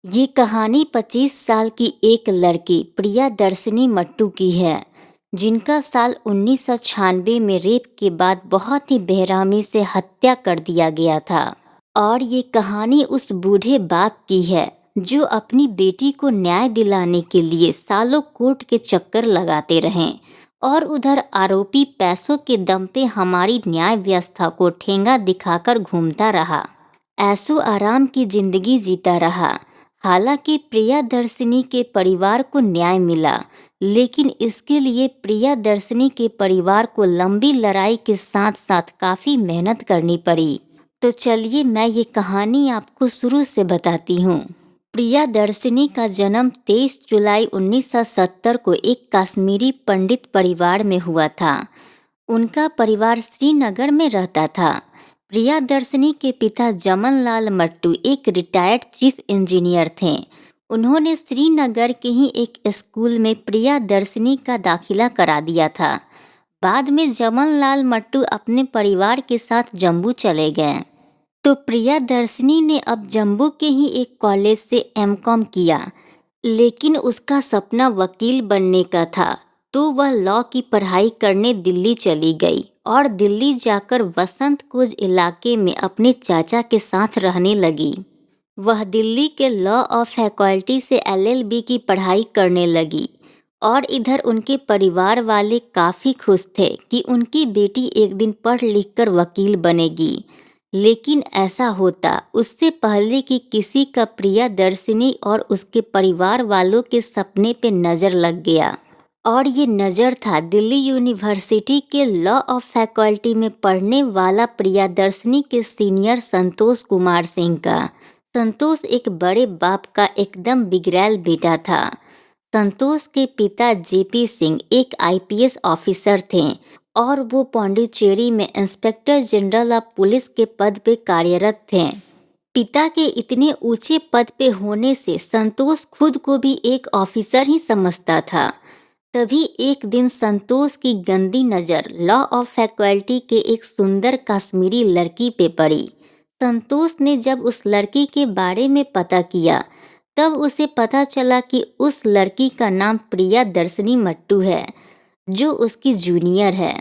ये कहानी 25 साल की एक लड़की प्रियदर्शिनी मट्टू की है, जिनका साल 1996 में रेप के बाद बहुत ही बेरहमी से हत्या कर दिया गया था। और ये कहानी उस बूढ़े बाप की है जो अपनी बेटी को न्याय दिलाने के लिए सालों कोर्ट के चक्कर लगाते रहे और उधर आरोपी पैसों के दम पे हमारी न्याय व्यवस्था को ठेंगा दिखाकर घूमता रहा, ऐशो आराम की जिंदगी जीता रहा। हालांकि प्रियदर्शिनी के परिवार को न्याय मिला, लेकिन इसके लिए प्रियदर्शिनी के परिवार को लंबी लड़ाई के साथ साथ काफ़ी मेहनत करनी पड़ी। तो चलिए मैं ये कहानी आपको शुरू से बताती हूँ। प्रियदर्शिनी का जन्म 23 जुलाई 1970 को एक कश्मीरी पंडित परिवार में हुआ था। उनका परिवार श्रीनगर में रहता था। प्रियदर्शिनी के पिता जमन लाल मट्टू एक रिटायर्ड चीफ इंजीनियर थे। उन्होंने श्रीनगर के ही एक स्कूल में प्रियदर्शिनी का दाखिला करा दिया था। बाद में जमन लाल मट्टू अपने परिवार के साथ जम्मू चले गए। तो प्रियदर्शिनी ने अब जम्मू के ही एक कॉलेज से एमकॉम किया, लेकिन उसका सपना वकील बनने का था, तो वह लॉ की पढ़ाई करने दिल्ली चली गई और दिल्ली जाकर वसंत कुंज इलाके में अपने चाचा के साथ रहने लगी। वह दिल्ली के लॉ ऑफ फैकल्टी से LLB की पढ़ाई करने लगी और इधर उनके परिवार वाले काफ़ी खुश थे कि उनकी बेटी एक दिन पढ़ लिख कर वकील बनेगी। लेकिन ऐसा होता उससे पहले कि किसी का प्रियदर्शिनी और उसके परिवार वालों के सपने पे नज़र लग गया, और ये नज़र था दिल्ली यूनिवर्सिटी के लॉ ऑफ फैकल्टी में पढ़ने वाला प्रियदर्शिनी के सीनियर संतोष कुमार सिंह का। संतोष एक बड़े बाप का एकदम बिगड़ैल बेटा था। संतोष के पिता JP सिंह एक IPS ऑफिसर थे और वो पौंडीचेरी में इंस्पेक्टर जनरल ऑफ पुलिस के पद पे कार्यरत थे। पिता के इतने ऊंचे पद पे होने से संतोष खुद को भी एक ऑफिसर ही समझता था। तभी एक दिन संतोष की गंदी नज़र लॉ ऑफ फैकल्टी के एक सुंदर कश्मीरी लड़की पे पड़ी। संतोष ने जब उस लड़की के बारे में पता किया, तब उसे पता चला कि उस लड़की का नाम प्रियदर्शिनी मट्टू है, जो उसकी जूनियर है।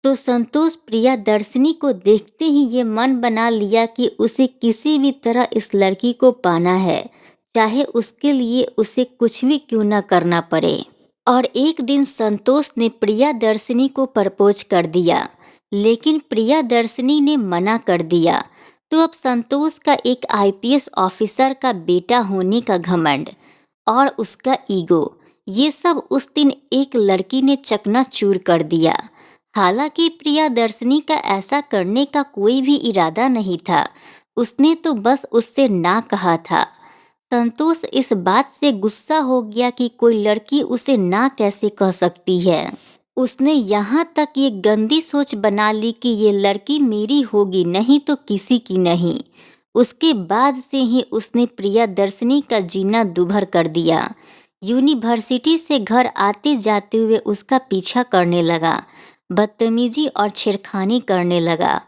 तो संतोष प्रियदर्शिनी को देखते ही ये मन बना लिया कि उसे किसी भी तरह इस लड़की को पाना है, चाहे उसके लिए उसे कुछ भी क्यों न करना पड़े। और एक दिन संतोष ने प्रियदर्शिनी को प्रपोज कर दिया, लेकिन प्रियदर्शिनी ने मना कर दिया। तो अब संतोष का एक IPS ऑफिसर का बेटा होने का घमंड और उसका ईगो, ये सब उस दिन एक लड़की ने चकनाचूर कर दिया। हालांकि प्रियदर्शिनी का ऐसा करने का कोई भी इरादा नहीं था, उसने तो बस उससे ना कहा था। संतोष इस बात से गुस्सा हो गया कि कोई लड़की उसे ना कैसे कह सकती है। उसने यहाँ तक ये गंदी सोच बना ली कि ये लड़की मेरी होगी, नहीं तो किसी की नहीं। उसके बाद से ही उसने प्रियदर्शिनी का जीना दूभर कर दिया। यूनिवर्सिटी से घर आते जाते हुए उसका पीछा करने लगा, बदतमीजी और छेड़खानी करने लगा।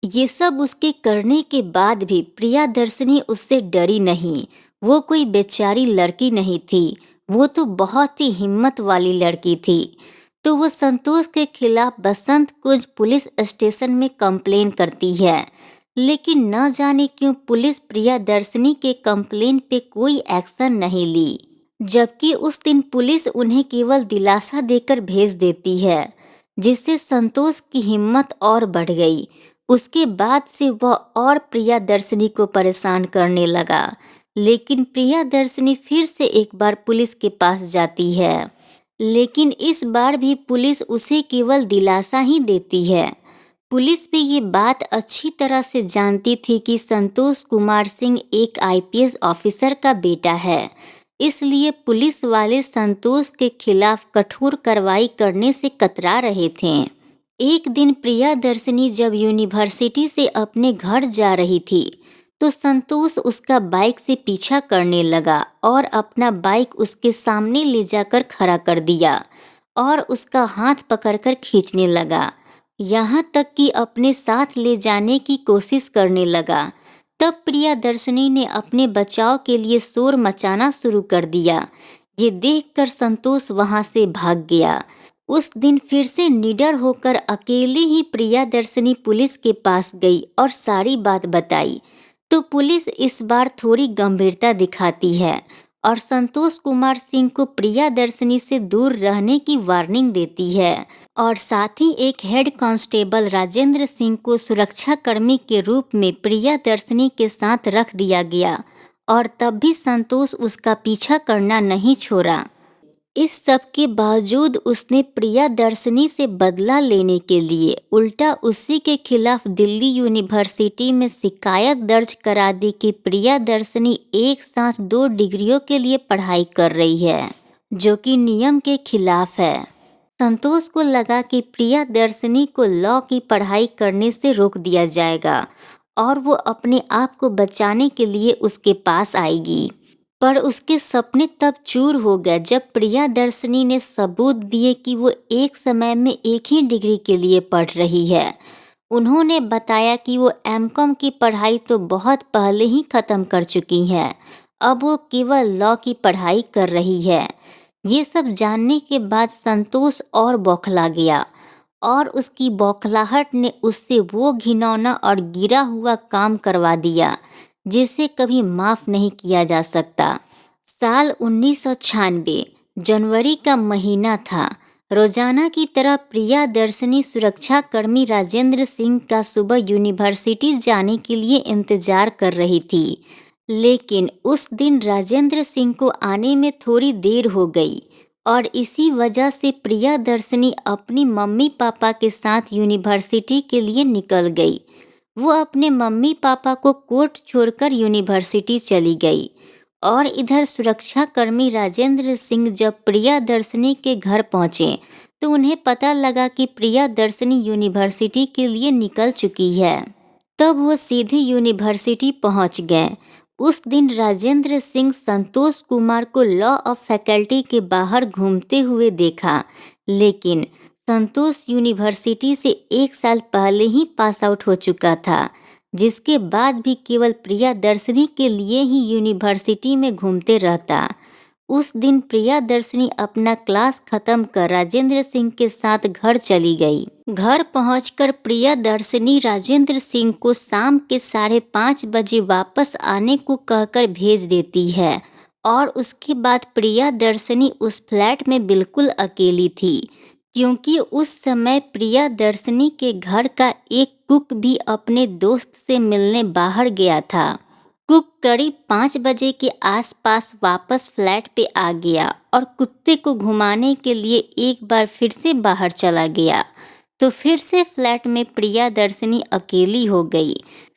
ये सब उसके करने के बाद भी प्रियदर्शिनी उससे डरी नहीं। वो कोई बेचारी लड़की नहीं थी, वो तो बहुत ही हिम्मत वाली लड़की थी। तो वो संतोष के खिलाफ बसंत कुंज पुलिस स्टेशन में कंप्लेन करती है, लेकिन न जाने क्यों पुलिस प्रियदर्शिनी के कंप्लेन पे कोई एक्शन नहीं ली, जबकि उस दिन पुलिस उन्हें केवल दिलासा देकर भेज देती है, जिससे संतोष की हिम्मत और बढ़ गई। उसके बाद से वह और प्रियदर्शिनी को परेशान करने लगा, लेकिन प्रियदर्शिनी फिर से एक बार पुलिस के पास जाती है, लेकिन इस बार भी पुलिस उसे केवल दिलासा ही देती है। पुलिस भी ये बात अच्छी तरह से जानती थी कि संतोष कुमार सिंह एक IPS ऑफिसर का बेटा है, इसलिए पुलिस वाले संतोष के खिलाफ कठोर कार्रवाई करने से कतरा रहे थे। एक दिन प्रियदर्शिनी जब यूनिवर्सिटी से अपने घर जा रही थी, तो संतोष उसका बाइक से पीछा करने लगा और अपना बाइक उसके सामने ले जाकर खड़ा कर दिया और उसका हाथ पकड़कर खींचने लगा, यहाँ तक कि अपने साथ ले जाने की कोशिश करने लगा। तब प्रियदर्शनी ने अपने बचाव के लिए शोर मचाना शुरू कर दिया। ये देखकर संतोष वहां से भाग गया। उस दिन फिर से निडर होकर अकेले ही प्रियदर्शनी पुलिस के पास गई और सारी बात बताई। तो पुलिस इस बार थोड़ी गंभीरता दिखाती है और संतोष कुमार सिंह को प्रियदर्शनी से दूर रहने की वार्निंग देती है और साथ ही एक हेड कांस्टेबल राजेंद्र सिंह को सुरक्षा कर्मी के रूप में प्रियदर्शनी के साथ रख दिया गया और तब भी संतोष उसका पीछा करना नहीं छोड़ा। इस सब के बावजूद उसने प्रियदर्शनी से बदला लेने के लिए उल्टा उसी के खिलाफ दिल्ली यूनिवर्सिटी में शिकायत दर्ज करा दी कि प्रियदर्शनी एक साथ 2 डिग्रियों के लिए पढ़ाई कर रही है, जो कि नियम के खिलाफ है। संतोष को लगा कि प्रियदर्शनी को लॉ की पढ़ाई करने से रोक दिया जाएगा और वो अपने आप को बचाने के लिए उसके पास आएगी। पर उसके सपने तब चूर हो गए जब प्रियदर्शनी ने सबूत दिए कि वो एक समय में एक ही डिग्री के लिए पढ़ रही है। उन्होंने बताया कि वो एमकॉम की पढ़ाई तो बहुत पहले ही खत्म कर चुकी हैं, अब वो केवल लॉ की पढ़ाई कर रही है। ये सब जानने के बाद संतोष और बौखला गया और उसकी बौखलाहट ने उससे वो घिनौना और गिरा हुआ काम करवा दिया जिसे कभी माफ नहीं किया जा सकता। साल 1996 जनवरी का महीना था। रोजाना की तरह प्रियदर्शनी सुरक्षा कर्मी राजेंद्र सिंह का सुबह यूनिवर्सिटी जाने के लिए इंतजार कर रही थी, लेकिन उस दिन राजेंद्र सिंह को आने में थोड़ी देर हो गई और इसी वजह से प्रियदर्शनी अपनी मम्मी पापा के साथ यूनिवर्सिटी के लिए निकल गई। वो अपने मम्मी पापा को कोर्ट छोड़कर यूनिवर्सिटी चली गई और इधर सुरक्षा कर्मी राजेंद्र सिंह जब प्रियदर्शनी के घर पहुंचे तो उन्हें पता लगा कि प्रियदर्शनी यूनिवर्सिटी के लिए निकल चुकी है। तब वो सीधे यूनिवर्सिटी पहुंच गए। उस दिन राजेंद्र सिंह संतोष कुमार को लॉ ऑफ फैकल्टी के बाहर घूमते हुए देखा, लेकिन संतोष यूनिवर्सिटी से 1 साल पहले ही पास आउट हो चुका था, जिसके बाद भी केवल प्रियदर्शनी के लिए ही यूनिवर्सिटी में घूमते रहता। उस दिन प्रियदर्शनी अपना क्लास खत्म कर राजेंद्र सिंह के साथ घर चली गई। घर पहुंचकर प्रियदर्शनी राजेंद्र सिंह को शाम के 5:30 बजे वापस आने को कहकर भेज देती है और उसके बाद प्रियदर्शनी उस फ्लैट में बिल्कुल अकेली थी, क्योंकि उस समय प्रियदर्शनी के घर का एक कुक भी अपने दोस्त से मिलने बाहर गया था। कुक करीब 5 बजे के आसपास वापस फ्लैट पे आ गया और कुत्ते को घुमाने के लिए एक बार फिर से बाहर चला गया, तो फिर से फ्लैट में प्रियदर्शनी अकेली हो गई।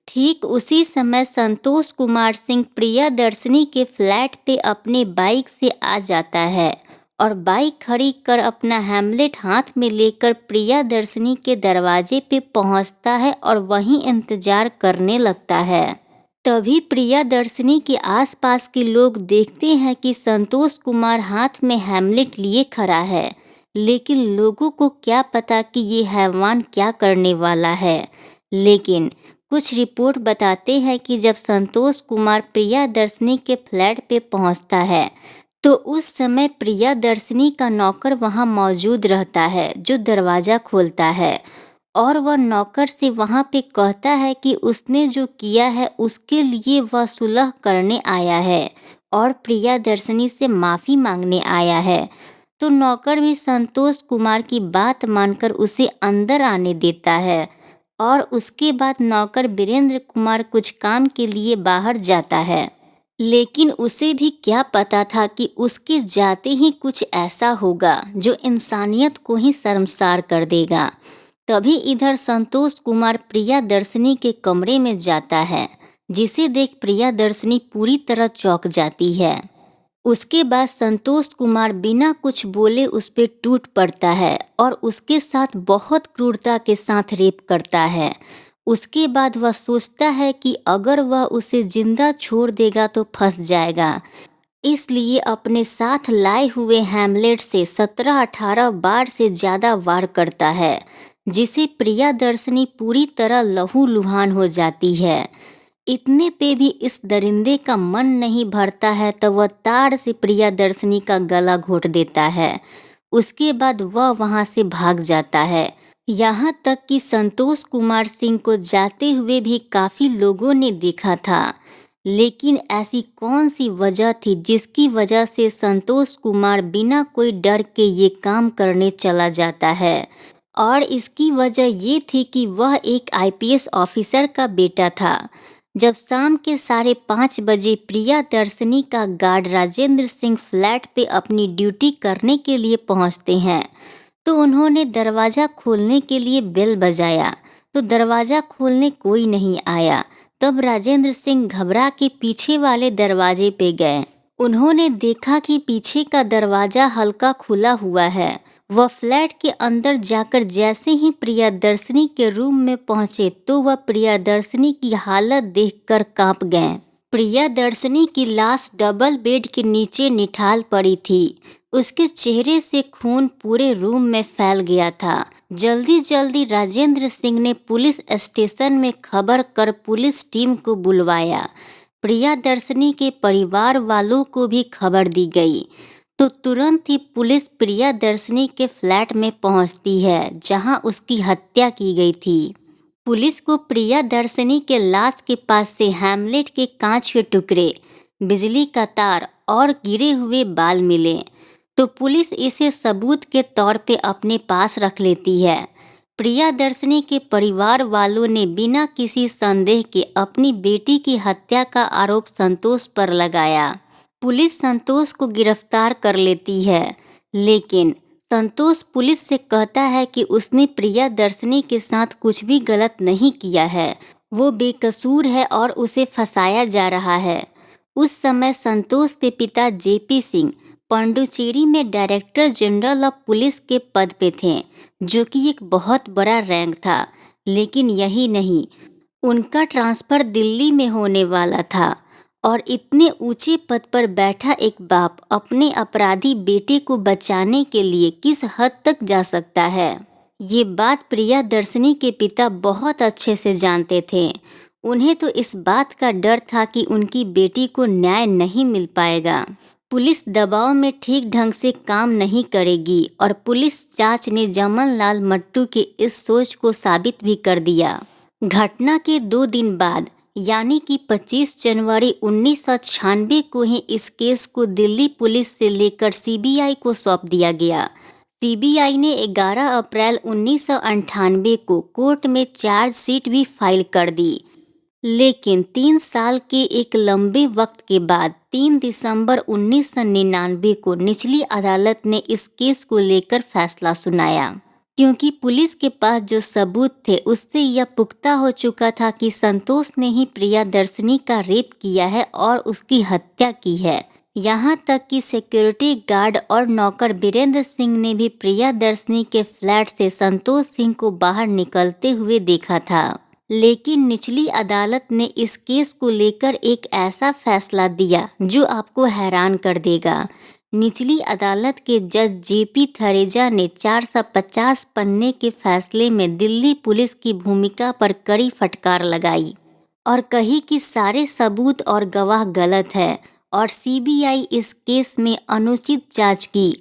ठीक उसी समय संतोष कुमार सिंह प्रियदर्शनी के फ्लैट पे अपने बाइक से आ जाता है और बाइक खड़ी कर अपना हैमलेट हाथ में लेकर प्रियदर्शनी के दरवाजे पे पहुंचता है और वहीं इंतजार करने लगता है। तभी प्रियदर्शनी के आसपास के लोग देखते हैं कि संतोष कुमार हाथ में हैमलेट लिए खड़ा है, लेकिन लोगों को क्या पता कि ये हैवान क्या करने वाला है। लेकिन कुछ रिपोर्ट बताते हैं कि जब संतोष कुमार प्रियदर्शनी के फ्लैट पे पहुंचता है तो उस समय प्रियदर्शनी का नौकर वहां मौजूद रहता है जो दरवाज़ा खोलता है और वह नौकर से वहां पे कहता है कि उसने जो किया है उसके लिए वह सुलह करने आया है और प्रियदर्शनी से माफ़ी मांगने आया है। तो नौकर भी संतोष कुमार की बात मानकर उसे अंदर आने देता है और उसके बाद नौकर वीरेंद्र कुमार कुछ काम के लिए बाहर जाता है, लेकिन उसे भी क्या पता था कि उसके जाते ही कुछ ऐसा होगा जो इंसानियत को ही शर्मसार कर देगा। तभी इधर संतोष कुमार प्रियदर्शनी के कमरे में जाता है, जिसे देख प्रियदर्शनी पूरी तरह चौंक जाती है। उसके बाद संतोष कुमार बिना कुछ बोले उस पर टूट पड़ता है और उसके साथ बहुत क्रूरता के साथ रेप करता है। उसके बाद वह सोचता है कि अगर वह उसे जिंदा छोड़ देगा तो फंस जाएगा, इसलिए अपने साथ लाए हुए हैमलेट से 17-18 बार से ज़्यादा वार करता है, जिसे प्रियदर्शनी पूरी तरह लहूलुहान हो जाती है। इतने पे भी इस दरिंदे का मन नहीं भरता है तो वह ताड़ से प्रियदर्शनी का गला घोंट देता है। उसके बाद वह वहां से भाग जाता है। यहाँ तक कि संतोष कुमार सिंह को जाते हुए भी काफी लोगों ने देखा था। लेकिन ऐसी कौन सी वजह थी जिसकी वजह से संतोष कुमार बिना कोई डर के ये काम करने चला जाता है? और इसकी वजह ये थी कि वह एक आईपीएस ऑफिसर का बेटा था। जब शाम के 5:30 बजे प्रियदर्शनी का गार्ड राजेंद्र सिंह फ्लैट पे अपनी ड्यूटी करने के लिए पहुंचते हैं तो उन्होंने दरवाज़ा खोलने के लिए बेल बजाया तो दरवाज़ा खोलने कोई नहीं आया। तब राजेंद्र सिंह घबरा के पीछे वाले दरवाजे पे गए। उन्होंने देखा कि पीछे का दरवाज़ा हल्का खुला हुआ है। वह फ्लैट के अंदर जाकर जैसे ही प्रियदर्शनी के रूम में पहुंचे तो वह प्रियदर्शनी की हालत देखकर कांप गए। प्रियदर्शनी की लाश डबल बेड के नीचे निठाल पड़ी थी। उसके चेहरे से खून पूरे रूम में फैल गया था। जल्दी जल्दी राजेंद्र सिंह ने पुलिस स्टेशन में खबर कर पुलिस टीम को बुलवाया। प्रियदर्शनी के परिवार वालों को भी खबर दी गई तो तुरंत ही पुलिस प्रियदर्शनी के फ्लैट में पहुंचती है जहां उसकी हत्या की गई थी। पुलिस को प्रियदर्शनी के लाश के पास से हैमलेट के कांच के टुकड़े, बिजली का तार और गिरे हुए बाल मिले तो पुलिस इसे सबूत के तौर पे अपने पास रख लेती है। प्रियदर्शनी के परिवार वालों ने बिना किसी संदेह के अपनी बेटी की हत्या का आरोप संतोष पर लगाया। पुलिस संतोष को गिरफ्तार कर लेती है, लेकिन संतोष पुलिस से कहता है कि उसने प्रियदर्शनी के साथ कुछ भी गलत नहीं किया है, वो बेकसूर है और उसे फंसाया जा रहा है। उस समय संतोष के पिता जेपी सिंह पांडुचेरी में डायरेक्टर जनरल ऑफ पुलिस के पद पे थे, जो कि एक बहुत बड़ा रैंक था। लेकिन यही नहीं, उनका ट्रांसफ़र दिल्ली में होने वाला था और इतने ऊंचे पद पर बैठा एक बाप अपने अपराधी बेटे को बचाने के लिए किस हद तक जा सकता है, ये बात प्रियदर्शनी के पिता बहुत अच्छे से जानते थे। उन्हें तो इस बात का डर था कि उनकी बेटी को न्याय नहीं मिल पाएगा। पुलिस दबाव में ठीक ढंग से काम नहीं करेगी और पुलिस जांच ने जमनलाल मट्टू की इस सोच को साबित भी कर दिया। घटना के 2 दिन बाद यानी कि 25 जनवरी 1996 को ही इस केस को दिल्ली पुलिस से लेकर सीबीआई को सौंप दिया गया। सीबीआई ने 11 अप्रैल 1998 को कोर्ट में चार्जशीट भी फाइल कर दी। लेकिन 3 साल के एक लंबे वक्त के बाद 3 दिसंबर 1999 को निचली अदालत ने इस केस को लेकर फैसला सुनाया। क्योंकि पुलिस के पास जो सबूत थे उससे यह पुख्ता हो चुका था कि संतोष ने ही प्रियदर्शनी का रेप किया है और उसकी हत्या की है। यहाँ तक कि सिक्योरिटी गार्ड और नौकर बीरेंद्र सिंह ने भी प्रियदर्शनी के फ्लैट से संतोष सिंह को बाहर निकलते हुए देखा था। लेकिन निचली अदालत ने इस केस को लेकर एक ऐसा फैसला दिया जो आपको हैरान कर देगा। निचली अदालत के जज जेपी थरेजा ने 450 पन्ने के फैसले में दिल्ली पुलिस की भूमिका पर कड़ी फटकार लगाई और कही कि सारे सबूत और गवाह गलत है और सीबीआई इस केस में अनुचित जांच की।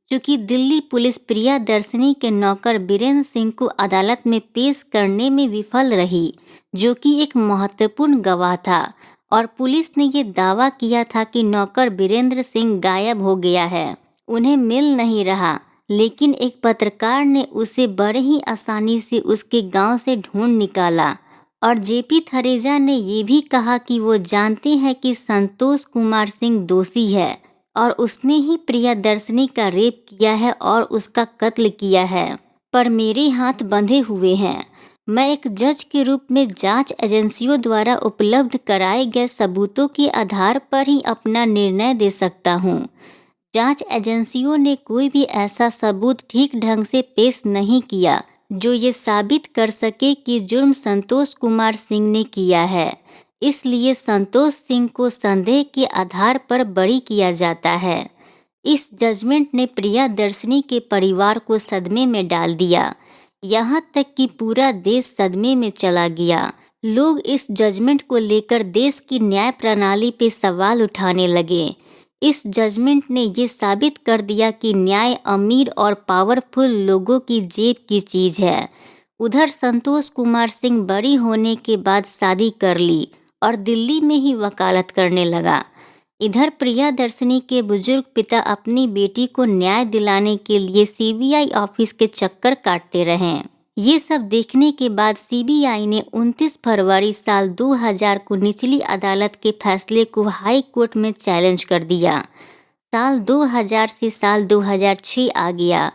चूँकि दिल्ली पुलिस प्रियदर्शनी के नौकर बीरेंद्र सिंह को अदालत में पेश करने में विफल रही, जो कि एक महत्वपूर्ण गवाह था, और पुलिस ने ये दावा किया था कि नौकर बीरेंद्र सिंह गायब हो गया है, उन्हें मिल नहीं रहा। लेकिन एक पत्रकार ने उसे बड़े ही आसानी से उसके गांव से ढूंढ निकाला और जेपी थरेजा ने ये भी कहा कि वो जानते हैं कि संतोष कुमार सिंह दोषी है और उसने ही प्रियदर्शनी का रेप किया है और उसका कत्ल किया है, पर मेरे हाथ बंधे हुए हैं। मैं एक जज के रूप में जांच एजेंसियों द्वारा उपलब्ध कराए गए सबूतों के आधार पर ही अपना निर्णय दे सकता हूँ। जांच एजेंसियों ने कोई भी ऐसा सबूत ठीक ढंग से पेश नहीं किया जो ये साबित कर सके कि जुर्म संतोष कुमार सिंह ने किया है। इसलिए संतोष सिंह को संदेह के आधार पर बरी किया जाता है। इस जजमेंट ने प्रियदर्शनी के परिवार को सदमे में डाल दिया, यहाँ तक कि पूरा देश सदमे में चला गया। लोग इस जजमेंट को लेकर देश की न्याय प्रणाली पे सवाल उठाने लगे। इस जजमेंट ने ये साबित कर दिया कि न्याय अमीर और पावरफुल लोगों की जेब की चीज है। उधर संतोष कुमार सिंह बरी होने के बाद शादी कर ली और दिल्ली में ही वकालत करने लगा। इधर प्रियदर्शनी के बुजुर्ग पिता अपनी बेटी को न्याय दिलाने के लिए सीबीआई ऑफिस के चक्कर काटते रहे। ये सब देखने के बाद सीबीआई ने 29 फरवरी साल 2000 को निचली अदालत के फैसले को हाई कोर्ट में चैलेंज कर दिया। साल 2000 से साल 2006 आ गया,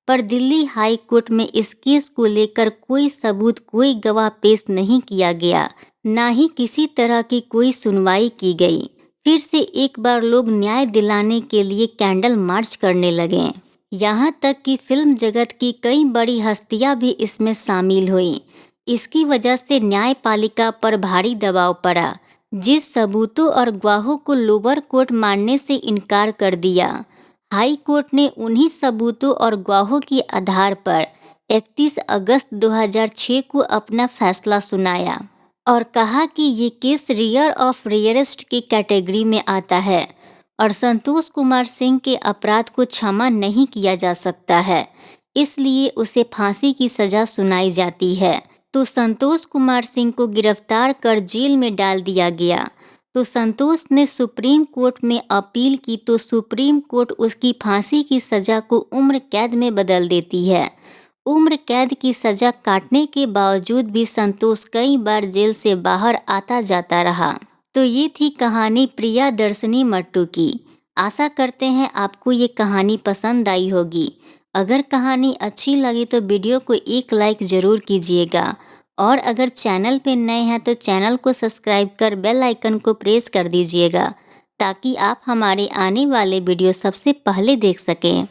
पर दिल्ली हाई कोर्ट में इस केस को लेकर कोई सबूत, कोई गवाह पेश नहीं किया गया, ना ही किसी तरह की कोई सुनवाई की गई। फिर से एक बार लोग न्याय दिलाने के लिए कैंडल मार्च करने लगे। यहाँ तक कि फिल्म जगत की कई बड़ी हस्तियां भी इसमें शामिल हुई। इसकी वजह से न्यायपालिका पर भारी दबाव पड़ा, जिस सबूतों और गवाहों को लोअर कोर्ट मानने से इनकार कर दिया। हाई कोर्ट ने उन्हीं सबूतों और गवाहों के आधार पर 31 अगस्त 2006 को अपना फैसला सुनाया और कहा कि ये केस रेयर ऑफ रेयरेस्ट की कैटेगरी में आता है और संतोष कुमार सिंह के अपराध को क्षमा नहीं किया जा सकता है, इसलिए उसे फांसी की सजा सुनाई जाती है। तो संतोष कुमार सिंह को गिरफ्तार कर जेल में डाल दिया गया। तो संतोष ने सुप्रीम कोर्ट में अपील की तो सुप्रीम कोर्ट उसकी फांसी की सजा को उम्र कैद में बदल देती है। उम्र कैद की सजा काटने के बावजूद भी संतोष कई बार जेल से बाहर आता जाता रहा। तो ये थी कहानी प्रियदर्शनी मट्टू की। आशा करते हैं आपको ये कहानी पसंद आई होगी। अगर कहानी अच्छी लगी तो वीडियो को एक लाइक ज़रूर कीजिएगा और अगर चैनल पे नए हैं तो चैनल को सब्सक्राइब कर बेल आइकन को प्रेस कर दीजिएगा ताकि आप हमारे आने वाले वीडियो सबसे पहले देख सकें।